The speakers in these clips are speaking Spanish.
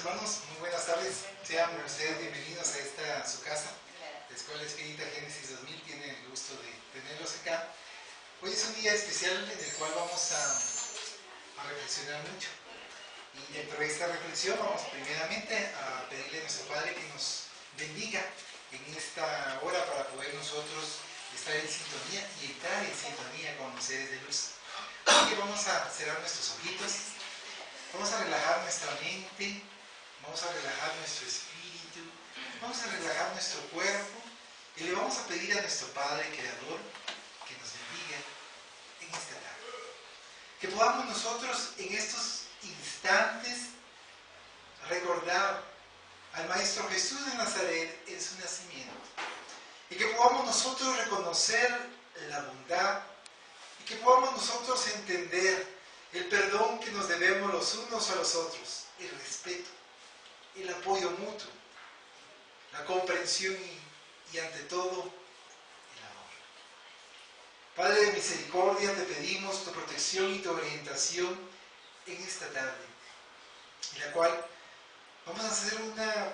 hermanos, muy buenas tardes. Sean ustedes bienvenidos a esta su casa, la Escuela Espírita Génesis 2000. Tiene el gusto de tenerlos acá. Hoy es un día especial en el cual vamos a reflexionar mucho. Y dentro de esta reflexión vamos primeramente a pedirle a nuestro Padre que nos bendiga en esta hora para poder nosotros estar en sintonía y entrar en sintonía con los seres de luz. Así que vamos a cerrar nuestros ojitos, vamos a relajar nuestra mente, vamos a relajar nuestro espíritu, vamos a relajar nuestro cuerpo y le vamos a pedir a nuestro Padre Creador que nos bendiga en esta tarde. Que podamos nosotros en estos instantes recordar al Maestro Jesús de Nazaret en su nacimiento y que podamos nosotros reconocer la bondad y que podamos nosotros entender el perdón que nos debemos los unos a los otros, el respeto, el apoyo mutuo, la comprensión y ante todo el amor. Padre de misericordia, te pedimos tu protección y tu orientación en esta tarde, en la cual vamos a hacer una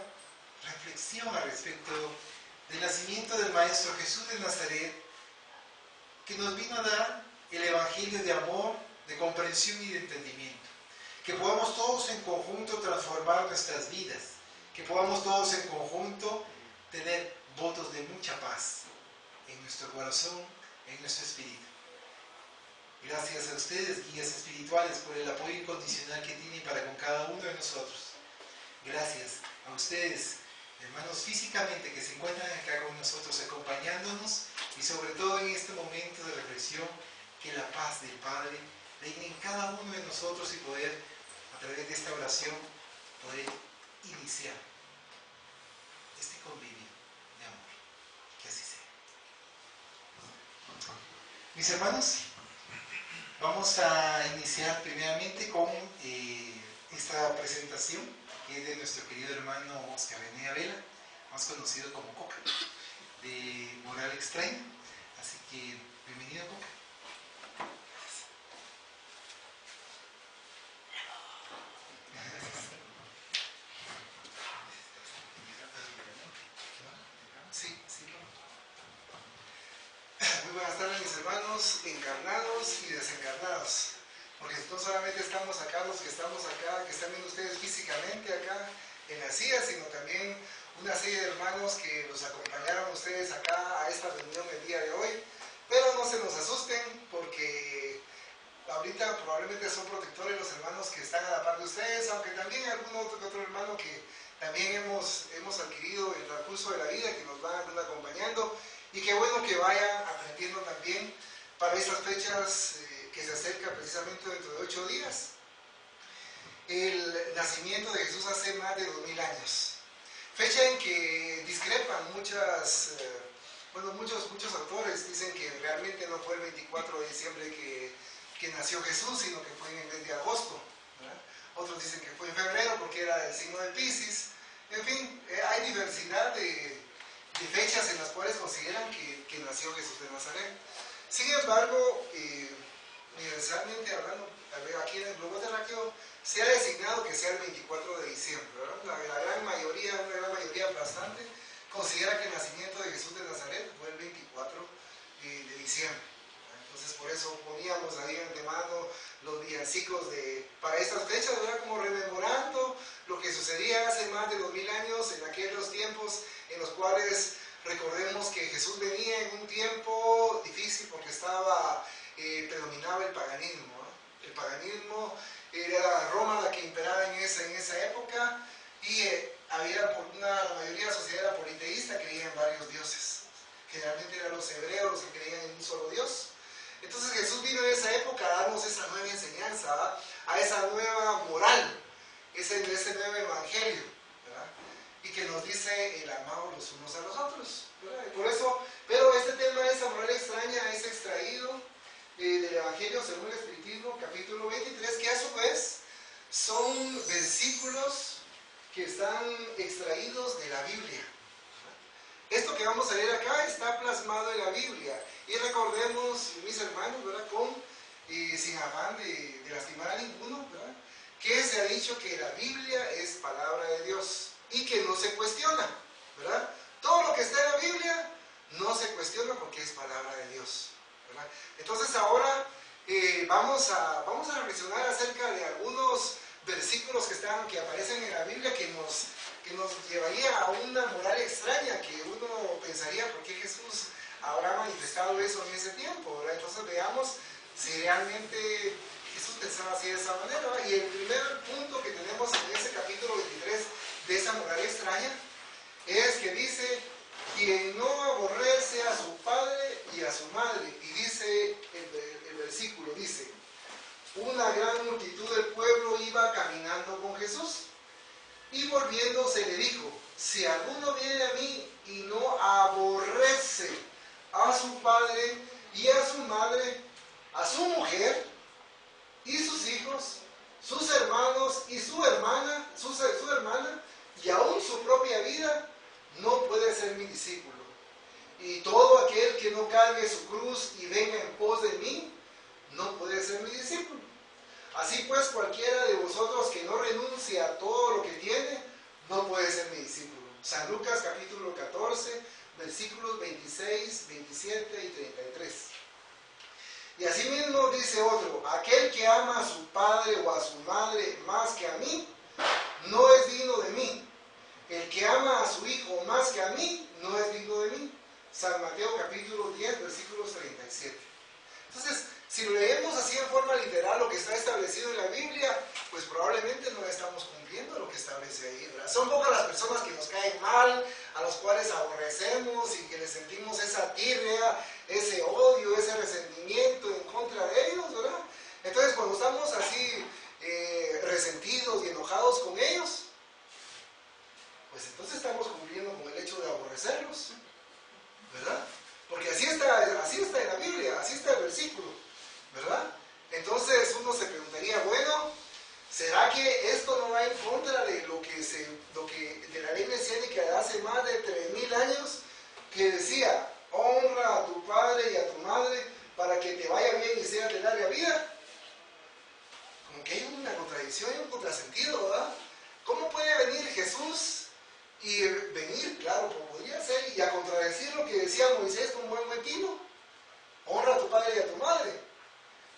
reflexión al respecto del nacimiento del Maestro Jesús de Nazaret, que nos vino a dar el Evangelio de amor, de comprensión y de entendimiento. Que podamos todos en conjunto transformar nuestras vidas, que podamos todos en conjunto tener votos de mucha paz en nuestro corazón, en nuestro espíritu. Gracias a ustedes, guías espirituales, por el apoyo incondicional que tienen para con cada uno de nosotros. Gracias a ustedes, hermanos físicamente, que se encuentran acá con nosotros acompañándonos, y sobre todo en este momento de reflexión, que la paz del Padre reine en cada uno de nosotros y poder, a través de esta oración, poder iniciar este convivio de amor. Que así sea. Mis hermanos, vamos a iniciar primeramente con esta presentación, que es de nuestro querido hermano Oscar René Abela, más conocido como Coca, de Moral Extraña. Así que, bienvenido, Coca. Muy buenas tardes, mis hermanos encarnados y desencarnados, porque no solamente estamos acá los que estamos acá, que están viendo ustedes físicamente acá en la silla, sino también una serie de hermanos que los acompañaron ustedes acá a esta reunión el día de hoy. Pero no se nos asusten, porque ahorita probablemente son protectores los hermanos que están a la par de ustedes, aunque también algún otro hermano que también hemos adquirido en el transcurso de la vida, que nos van acompañando. Y qué bueno que vayan aprendiendo también para estas fechas que se acercan precisamente dentro de 8 días. El nacimiento de Jesús hace más de 2000 años. Fecha en que discrepan muchos autores. Dicen que realmente no fue el 24 de diciembre que nació Jesús, sino que fue en el mes de agosto, ¿verdad? Otros dicen que fue en febrero porque era el signo de Piscis. En fin, hay diversidad de fechas en las cuales consideran que nació Jesús de Nazaret. Sin embargo, universalmente hablando, aquí en el globo terráqueo se ha designado que sea el 24 de diciembre, ¿verdad? Una gran mayoría aplastante, considera que el nacimiento de Jesús de Nazaret fue el 24 de diciembre. Entonces, por eso poníamos ahí de antemano los villancicos para estas fechas, ¿verdad? Como rememorando lo que sucedía hace más de 2000 años, en aquellos tiempos en los cuales recordemos que Jesús venía en un tiempo difícil porque predominaba el paganismo, ¿eh? El paganismo era Roma la que imperaba en esa época, y la mayoría de la sociedad era politeísta, creía en varios dioses. Generalmente eran los hebreos los que creían en un solo Dios. Entonces Jesús vino en esa época a darnos esa nueva enseñanza, a esa nueva moral, ese nuevo evangelio, ¿verdad? Y que nos dice el amado los unos a los otros, ¿verdad? Y por eso, pero este tema de esa moral extraña es extraído del Evangelio según el Espiritismo, capítulo 23, que a su vez son versículos que están extraídos de la Biblia. Esto que vamos a leer acá está plasmado en la Biblia. Y recordemos, mis hermanos, ¿verdad? Sin afán de lastimar a ninguno, ¿verdad? que se ha dicho que la Biblia es palabra de Dios y que no se cuestiona, ¿verdad? Todo lo que está en la Biblia no se cuestiona porque es palabra de Dios, ¿verdad? Entonces ahora vamos a reflexionar acerca de algunos versículos que aparecen en la Biblia que nos llevaría a una moral extraña, que uno pensaría por qué Jesús habrá manifestado eso en ese tiempo, ¿verdad? Entonces veamos si realmente Jesús pensaba así de esa manera, ¿verdad? Y el primer punto que tenemos en ese capítulo 23 de esa moral extraña es que dice: quien no aborrece a su padre y a su madre. Y dice el versículo, dice: una gran multitud del pueblo iba caminando con Jesús, y volviéndose le dijo: si alguno viene a mí y no aborrece a su padre y a su madre, a su mujer y sus hijos, sus hermanos y su hermana, y aún su propia vida, no puede ser mi discípulo. Y todo aquel que no cargue su cruz y venga en pos de mí, no puede ser mi discípulo. Así pues, cualquiera de vosotros que no renuncie a todo lo que tiene, no puede ser mi discípulo. San Lucas capítulo 14, versículos 26, 27 y 33. Y asimismo dice otro: aquel que ama a su padre o a su madre más que a mí, no es digno de mí. El que ama a su hijo más que a mí, no es digno de mí. San Mateo capítulo 10, versículos 37. Entonces, si lo leemos así en forma literal, lo que está establecido en la Biblia, pues probablemente no estamos cumpliendo lo que establece ahí, ¿verdad? Son pocas las personas que nos caen mal, a los cuales aborrecemos y que les sentimos esa tirria, ese odio, ese resentimiento en contra de ellos, ¿verdad? Entonces, cuando estamos así resentidos y enojados con ellos, pues entonces estamos cumpliendo con el hecho de aborrecerlos, ¿verdad? Porque así está en la Biblia, así está el versículo, ¿verdad? Entonces uno se preguntaría, bueno, ¿será que esto no va en contra de de la ley mesiánica de hace más de 3000 años, que decía: honra a tu padre y a tu madre para que te vaya bien y seas de larga vida? Como que hay una contradicción y un contrasentido, ¿verdad? ¿Cómo puede venir Jesús y venir, claro, como podría ser, y a contradecir lo que decía Moisés con buen tino? Honra a tu padre y a tu madre.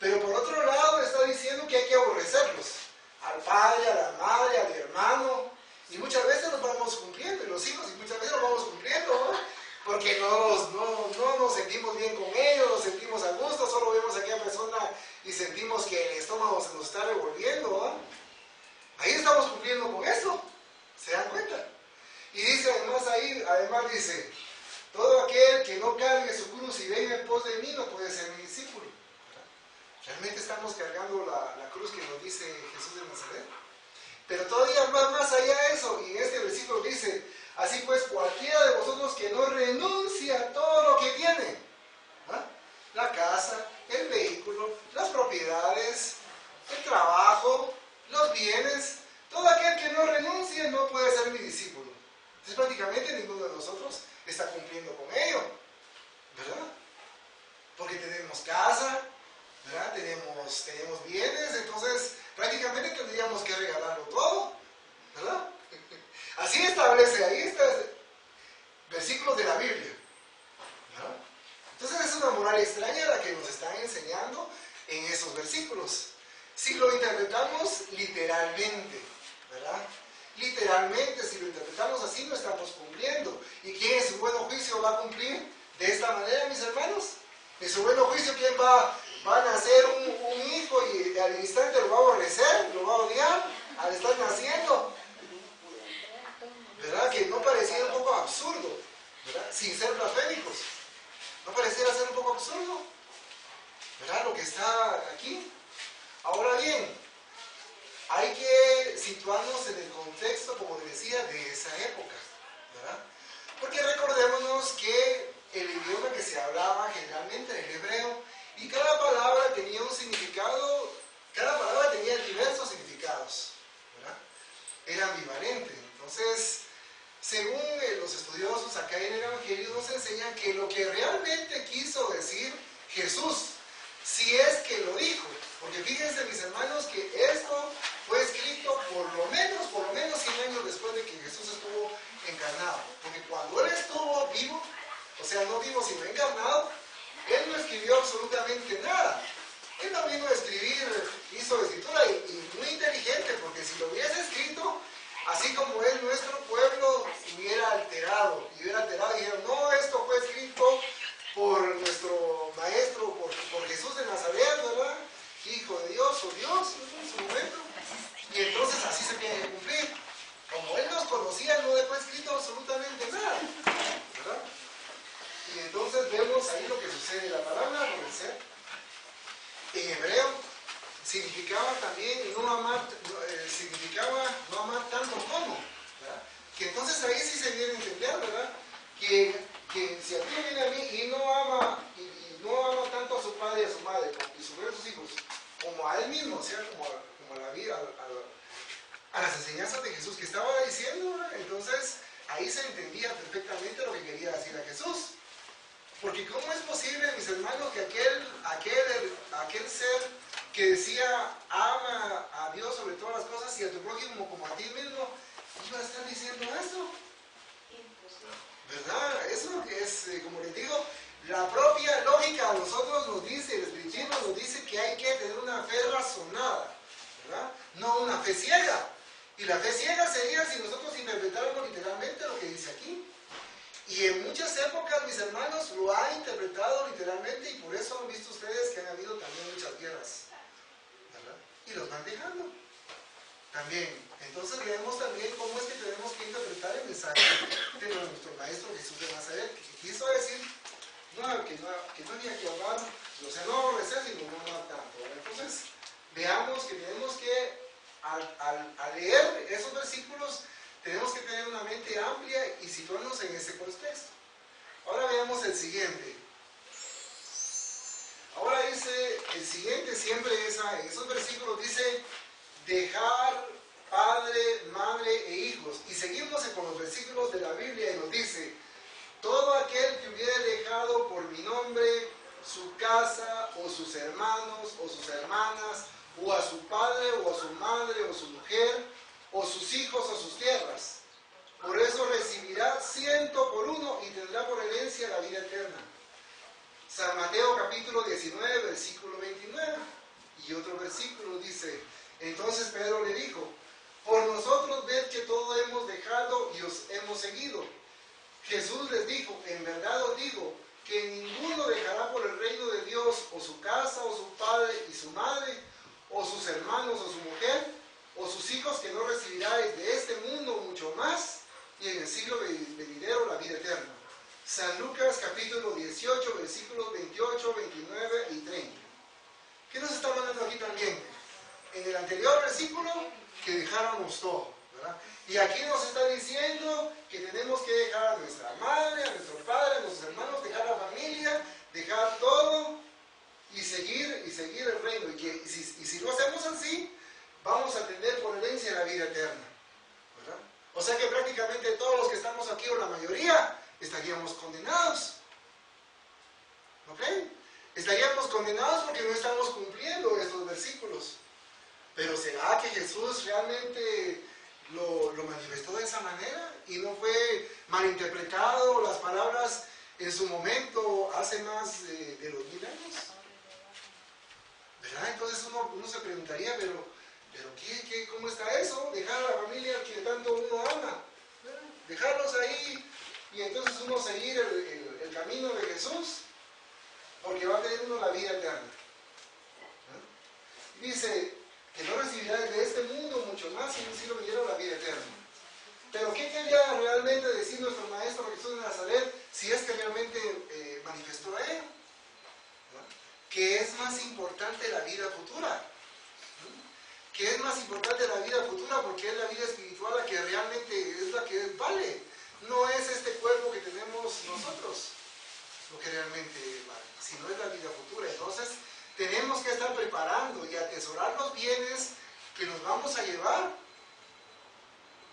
Pero por otro lado está diciendo que hay que aborrecerlos, al padre, a la madre, al hermano, y muchas veces los vamos cumpliendo, y los hijos, y muchas veces los vamos cumpliendo, ¿no? Porque no nos sentimos bien con ellos, nos sentimos a gusto, solo vemos a aquella persona y sentimos que el estómago se nos está revolviendo, ¿no? Ahí estamos cumpliendo con eso, ¿se dan cuenta? Y dice además dice: todo aquel que no cargue su cruz y venga en pos de mí, no puede ser mi discípulo. Realmente estamos cargando la cruz que nos dice Jesús de Nazaret. Pero todavía más allá de eso, y en este versículo dice: así pues, cualquiera de vosotros que no renuncie a todo lo que tiene, ¿ah? La casa, el vehículo, las propiedades, el trabajo, los bienes, todo aquel que no renuncie no puede ser mi discípulo. Entonces prácticamente ninguno de nosotros está cumpliendo con ello, ¿verdad? Porque tenemos casa, ¿verdad? Tenemos bienes, entonces prácticamente tendríamos que regalarlo todo, ¿verdad? Así establece, ahí está versículos de la Biblia, ¿verdad? Entonces es una moral extraña la que nos están enseñando en esos versículos. Si lo interpretamos literalmente, ¿verdad? Literalmente, si lo interpretamos así, no estamos cumpliendo. ¿Y quién en su buen juicio va a cumplir de esta manera, mis hermanos? En su buen juicio, ¿quién va a nacer un hijo y al instante lo va a aborrecer, lo va a odiar al estar naciendo? ¿Verdad? Que no pareciera un poco absurdo, ¿verdad? Sin ser blasfémicos. ¿No pareciera ser un poco absurdo? ¿Verdad? Lo que está aquí. Ahora bien, hay que situarnos en el contexto, como decía, de esa época, ¿verdad? Porque recordémonos que el idioma que se hablaba generalmente era el hebreo, y cada palabra tenía un significado, cada palabra tenía diversos significados, ¿verdad? Era ambivalente. Entonces, según los estudiosos acá en el Evangelio, nos enseñan que lo que realmente quiso decir Jesús, si es que lo dijo, Porque fíjense, mis hermanos, que esto fue escrito por lo menos 100 años después de que Jesús estuvo encarnado. Porque cuando Él estuvo vivo, o sea, no vivo sino encarnado, Él no escribió absolutamente nada. Él no vino a escribir, hizo escritura y muy inteligente, porque si lo hubiese escrito, así como Él, nuestro pueblo hubiera alterado, y dijeron, no, esto fue escrito por nuestro maestro, por Jesús de Nazaret, ¿verdad? Hijo de Dios o Dios en su momento. Y entonces así se tiene que cumplir. Como Él nos conocía, no dejó escrito absolutamente nada, ¿verdad? Y entonces vemos ahí lo que sucede. La palabra aborrecer, en hebreo, significaba también significaba no amar tanto como, ¿verdad? Que entonces ahí sí se viene a entender, ¿verdad? Que si a ti viene a mí y no ama tanto a su padre y a su madre y sobre sus hijos, como a él mismo, o sea, como a la vida, a las enseñanzas de Jesús que estaba diciendo, ¿verdad? Entonces ahí se entendía perfectamente lo que quería decir a Jesús. Porque ¿cómo es posible, mis hermanos, que aquel ser que decía ama a Dios sobre todas las cosas y a tu prójimo como a ti mismo, iba a estar diciendo eso? ¿Verdad? Eso es, como les digo, la propia lógica a nosotros nos dice, el espiritismo nos dice que hay que tener una fe razonada, ¿verdad? No una fe ciega. Y la fe ciega sería si nosotros interpretáramos literalmente lo que dice aquí. Y en muchas épocas, mis hermanos, lo ha interpretado literalmente y por eso han visto ustedes que han habido también muchas guerras, ¿verdad? Y los van dejando también. Entonces vemos también cómo es que tenemos que interpretar el mensaje de nuestro Maestro Jesús de Nazaret, que quiso decir que no había que amar, o sea, no aborrecer, sino no amar tanto, ¿verdad? Entonces veamos que tenemos que, al leer esos versículos, tenemos que tener una mente amplia y situarnos en ese contexto. Ahora veamos el siguiente. Ahora dice, el siguiente siempre en esos versículos dice, dejar padre, madre e hijos. Y seguimos con los versículos de la Biblia y nos dice, todo aquel que hubiere dejado por mi nombre su casa o sus hermanos o sus hermanas, o a su padre o a su madre o su mujer, o sus hijos o sus tierras. Por eso recibirá 100 por uno y tendrá por herencia la vida eterna. San Mateo capítulo 19, versículo 29. Y otro versículo dice, entonces Pedro le dijo, por nosotros ved que todo hemos dejado y os hemos seguido. Jesús les dijo, en verdad os digo, que ninguno dejará por el reino de Dios o su casa o su padre y su madre, o sus hermanos o su mujer, o sus hijos, que no recibiráis de este mundo mucho más, y en el siglo venidero la vida eterna. San Lucas capítulo 18, versículos 28, 29 y 30. ¿Qué nos está mandando aquí también? En el anterior versículo, que dejáramos todo, ¿verdad? Y aquí nos está diciendo que tenemos que dejar a nuestra madre, a nuestro padre, a nuestros hermanos, dejar la familia, dejar todo y seguir el reino. Y si lo hacemos así, vamos a tener por herencia la vida eterna, ¿verdad? O sea que prácticamente todos los que estamos aquí, o la mayoría, estaríamos condenados. ¿Ok? Estaríamos condenados porque no estamos cumpliendo estos versículos. Pero ¿será que Jesús realmente lo manifestó de esa manera? Y no fue malinterpretado las palabras en su momento, hace más de los 1000 años. ¿Verdad? Entonces uno se preguntaría, pero ¿cómo está eso? Dejar a la familia que tanto uno ama. Dejarlos ahí y entonces uno seguir el camino de Jesús, porque va a tener uno la vida eterna. Dice que no recibirá de este mundo mucho más, y en el siglo venidero la vida eterna. Pero ¿qué quería realmente decir nuestro Maestro Jesús de Nazaret si es que realmente manifestó a él? Que es más importante la vida futura. Que es más importante la vida futura porque es la vida espiritual la que realmente es la que vale. No es este cuerpo que tenemos nosotros lo que realmente vale, sino es la vida futura. Entonces tenemos que estar preparando y atesorar los bienes que nos vamos a llevar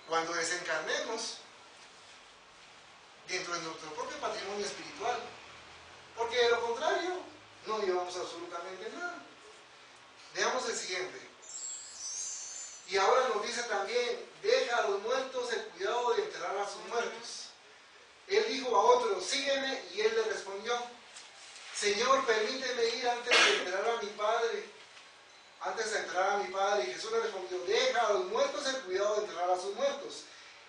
cuando desencarnemos dentro de nuestro propio patrimonio espiritual. Porque de lo contrario, no llevamos absolutamente nada. Veamos el siguiente. Y ahora nos dice también, deja a los muertos el cuidado de enterrar a sus muertos. Él dijo a otro, sígueme, y él le respondió, Señor, permíteme ir antes de enterrar a mi padre. Y Jesús le respondió, deja a los muertos el cuidado de enterrar a sus muertos.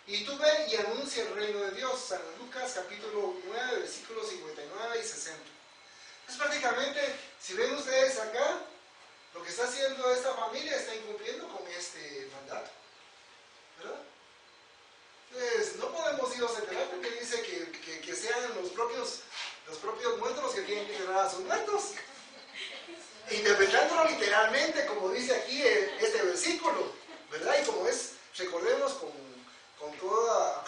Y tú ven y anuncia el reino de Dios. San Lucas capítulo 9, versículos 59 y 60. Entonces prácticamente, si ven ustedes acá, lo que está haciendo esta familia está incumpliendo con este mandato, ¿verdad? Entonces, no podemos irnos a enterrar porque dice que sean los propios muertos los que tienen que enterrar a sus muertos. Interpretándolo literalmente, como dice aquí este versículo, ¿verdad? Y como es, recordemos, con toda,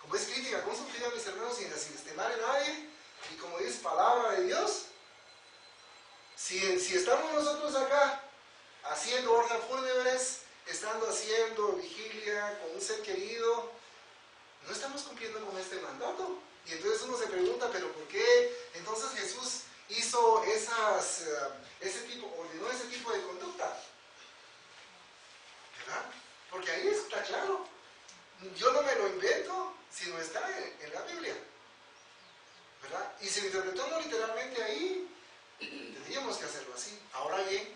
como es crítica constructiva, mis hermanos, sin lastimar a nadie, y como dice palabra de Dios, si estamos nosotros acá haciendo hornas fúnebres, estando haciendo vigilia con un ser querido, no estamos cumpliendo con este mandato. Y entonces uno se pregunta, ¿pero por qué entonces Jesús hizo ordenó ese tipo de conducta? ¿Verdad? Porque ahí está claro. Yo no me lo invento, sino está en la Biblia. ¿Verdad? Y si lo interpretamos literalmente ahí, tendríamos que hacerlo así. Ahora bien,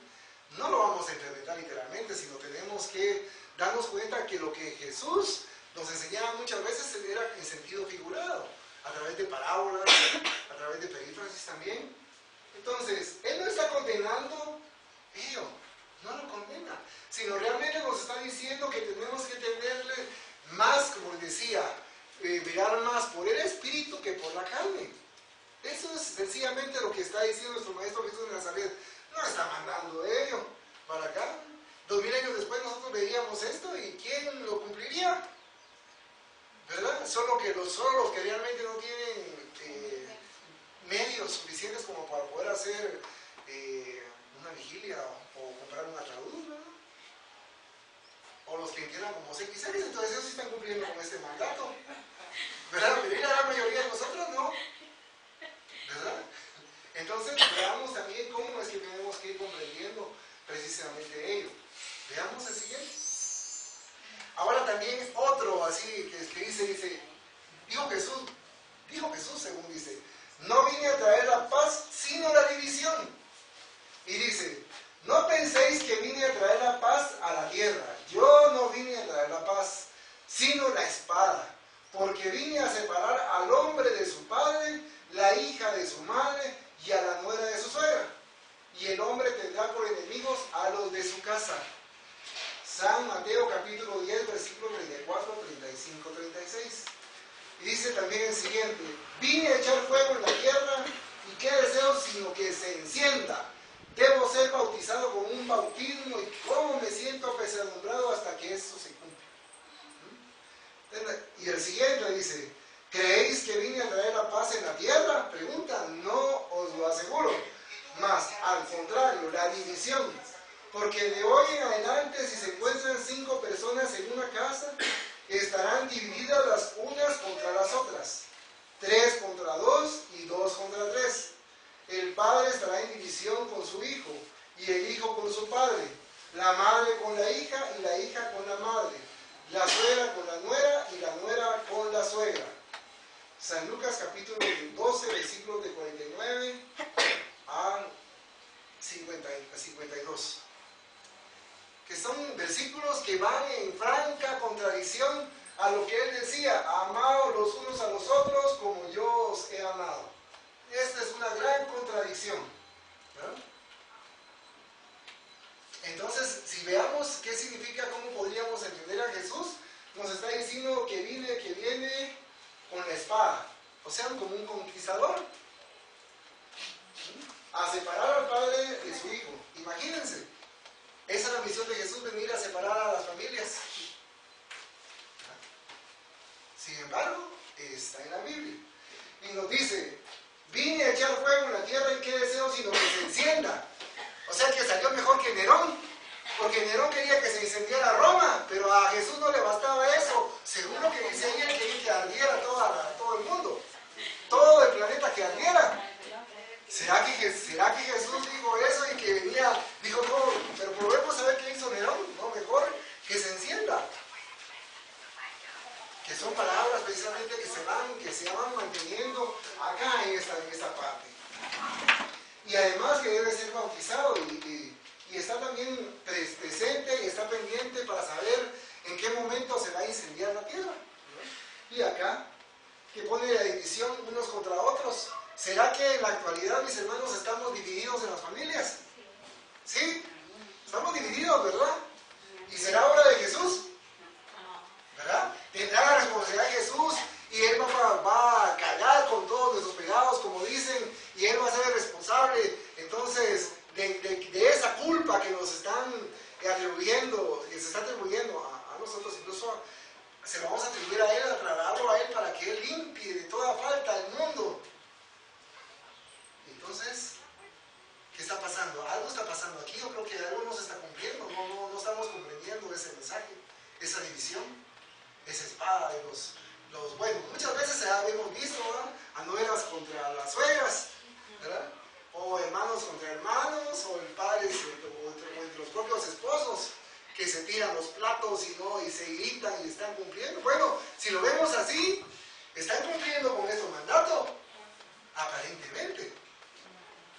no lo vamos a interpretar literalmente, sino tenemos que darnos cuenta que lo que Jesús nos enseñaba muchas veces era en sentido figurado, a través de parábolas, a través de perífrasis también. Entonces, Él no está condenando ello, no lo condena, sino realmente nos está diciendo que tenemos que tenerle más, como decía, mirar más por el Espíritu que por la carne. Eso es sencillamente lo que está diciendo nuestro Maestro Jesús de Nazaret. No está mandando ello para acá. 2000 años después nosotros veíamos esto y ¿quién lo cumpliría? ¿Verdad? Solo los que realmente no tienen medios suficientes como para poder hacer una vigilia o comprar un ataúd, ¿verdad? O los que entiendan como CXX, entonces ellos sí están cumpliendo con este mandato, ¿verdad? Pero la mayoría de nosotros no, ¿verdad? Entonces veamos también cómo es que tenemos que ir comprendiendo precisamente ello. Veamos el siguiente. Ahora también otro así que dice, dijo Jesús según dice, no vine a traer la paz sino la división. Y dice, no penséis que vine a traer la paz a la tierra. Yo no vine a traer la paz, sino la espada. Porque vine a separar al hombre de su padre, la hija de su madre y a la nuera de su suegra. Y el hombre tendrá por enemigos a los de su casa. San Mateo capítulo 10, versículos 34, 35, 36. Y dice también el siguiente, vine a echar fuego en la tierra y qué deseo sino que se encienda. Debo ser bautizado con un bautismo y cómo me siento apesadumbrado hasta que eso se cumpla. Y el siguiente dice, ¿creéis que vine a traer la paz en la tierra? Pregunta, no os lo aseguro. Mas, al contrario, la división. Porque de hoy en adelante, si se encuentran 5 personas en una casa, estarán divididas las unas contra las otras. 3 contra 2 y 2 contra 3. El padre estará en división con su hijo, y el hijo con su padre. La madre con la hija, y la hija con la madre. La suegra con la nuera, y la nuera con la suegra. San Lucas capítulo 12, versículos de 49 a 52. Que son versículos que van en franca contradicción a lo que él decía, amaos los unos a los otros como yo os he amado. Esta es una gran contradicción, ¿verdad? Entonces, si veamos qué significa, cómo podríamos entender a Jesús, nos está diciendo que viene con la espada, o sea, como un conquistador, a separar al padre de su hijo. Imagínense, esa es la misión de Jesús, venir a separar a las familias. Sin embargo, está en la Biblia. Y nos dice, vine a echar fuego en la tierra y qué deseo sino que se encienda. O sea que salió mejor que Nerón, porque Nerón quería que se incendiara Roma, pero a Jesús no le bastaba eso. Seguro que dice ahí, él quería que ardiera todo el mundo, todo el planeta que ardiera. ¿Será que Jesús dijo eso y que dijo, no, palabras precisamente que se van manteniendo acá en esta parte. Y además que debe ser bautizado y está también presente y está pendiente para saber en qué momento se va a incendiar la tierra. Y acá, que pone la división unos contra otros. ¿Será que en la actualidad, mis hermanos, estamos divididos en las familias? ¿Sí? Estamos divididos, ¿verdad? ¿Y será obra de Jesús? ¿Verdad? Tendrá la responsabilidad de Jesús y Él va a cargar con todos nuestros pecados, como dicen, y Él va a ser el responsable, entonces, de esa culpa que nos están atribuyendo, que se está atribuyendo a nosotros, incluso se lo vamos a atribuir a Él, a trasladarlo a Él para que Él limpie de toda falta al mundo. Entonces, ¿qué está pasando? Algo está pasando aquí, yo creo que algo no se está cumpliendo, no estamos comprendiendo ese mensaje, esa división, esa espada de los bueno, muchas veces hemos visto, ¿verdad?, a nueras contra las suegras, ¿verdad?, o hermanos contra hermanos, o padres o entre los propios esposos, que se tiran los platos y se gritan y están cumpliendo. Bueno, si lo vemos así, están cumpliendo con este mandato, aparentemente,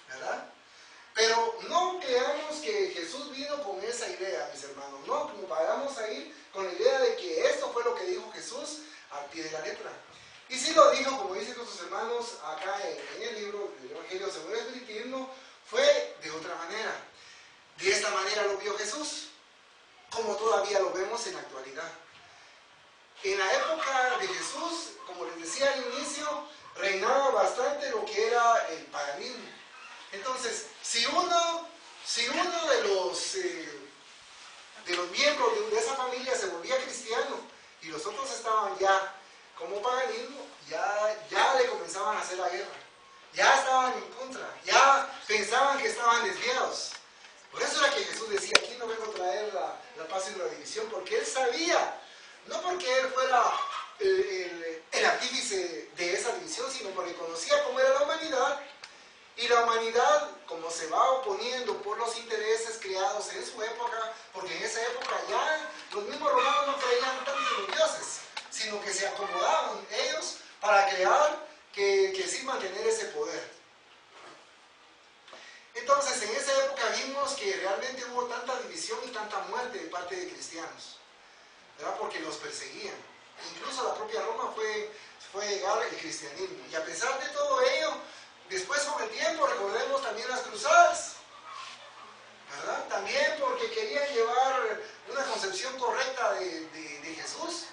¿verdad? Pero no creamos que Jesús vino con esa idea, mis hermanos. No, como vayamos a ir con la idea de que esto fue lo que dijo Jesús al pie de la letra. Y sí lo dijo, como dicen nuestros hermanos acá en el libro del Evangelio según el Espiritismo, fue de otra manera. De esta manera lo vio Jesús, como todavía lo vemos en la actualidad. En la época de Jesús, como les decía al inicio, reinaba bastante lo que era el paganismo. Entonces, si uno de los miembros de esa familia se volvía cristiano y los otros estaban ya como paganismo, ya le comenzaban a hacer la guerra, ya estaban en contra, ya pensaban que estaban desviados. Por eso era que Jesús decía, aquí no vengo a traer la paz y la división, porque Él sabía, no porque Él fuera el artífice de esa división, sino porque conocía cómo era la humanidad. Y la humanidad, como se va oponiendo por los intereses creados en su época, porque en esa época ya los mismos romanos no creían tanto en los dioses, sino que se acomodaban ellos para crear que sí mantener ese poder. Entonces, en esa época vimos que realmente hubo tanta división y tanta muerte de parte de cristianos, ¿verdad? Porque los perseguían. Incluso la propia Roma fue llegar el cristianismo. Y a pesar de todo ello, después con el tiempo recordemos también las cruzadas, ¿verdad? También porque querían llevar una concepción correcta de Jesús,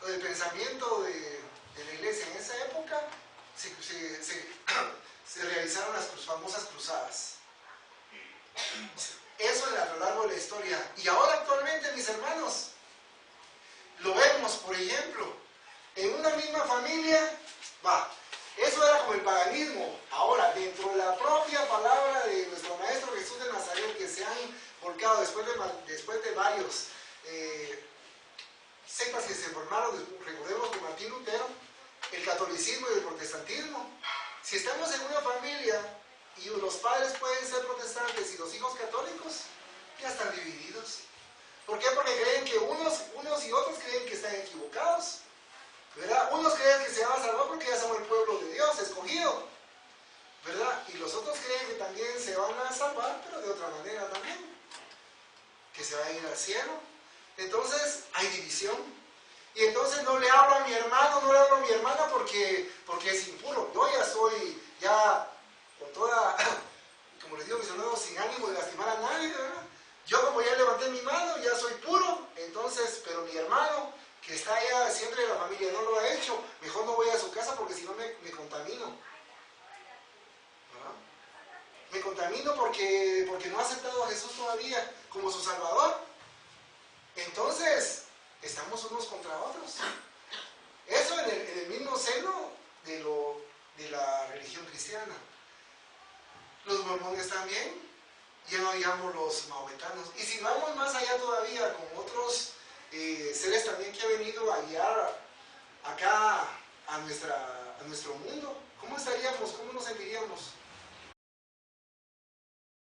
o del pensamiento de la iglesia. En esa época se realizaron las famosas cruzadas. Eso a lo largo de la historia. Y ahora actualmente, mis hermanos, lo vemos, por ejemplo, en una misma familia, eso era como el paganismo. Ahora, dentro de la propia palabra de nuestro Maestro Jesús de Nazaret, que se han volcado después de varios sectas que se formaron, recordemos con Martín Lutero, el catolicismo y el protestantismo. Si estamos en una familia y los padres pueden ser protestantes y los hijos católicos, ya están divididos. ¿Por qué? Porque creen que unos y otros creen que están equivocados, ¿verdad? Unos creen que se van a salvar porque ya son el pueblo de Dios, escogido, ¿verdad? Y los otros creen que también se van a salvar, pero de otra manera también, que se van a ir al cielo. Entonces hay división. Y entonces no le hablo a mi hermano, no le hablo a mi hermana porque es impuro. Yo ya soy, con toda, como les digo, mis hermanos, sin ánimo de lastimar a nadie, ¿verdad? Yo como ya levanté mi mano, ya soy puro. Entonces, pero mi hermano, que está allá siempre en la familia, no lo ha hecho, mejor no voy a su casa porque si no me contamino. ¿Verdad? Me contamino porque no ha aceptado a Jesús todavía como su Salvador. Entonces, estamos unos contra otros. Eso en el mismo seno de la religión cristiana. Los mormones también, ya no digamos los maometanos. Y si vamos más allá todavía con otros seres también que han venido a guiar acá a nuestro mundo, ¿cómo estaríamos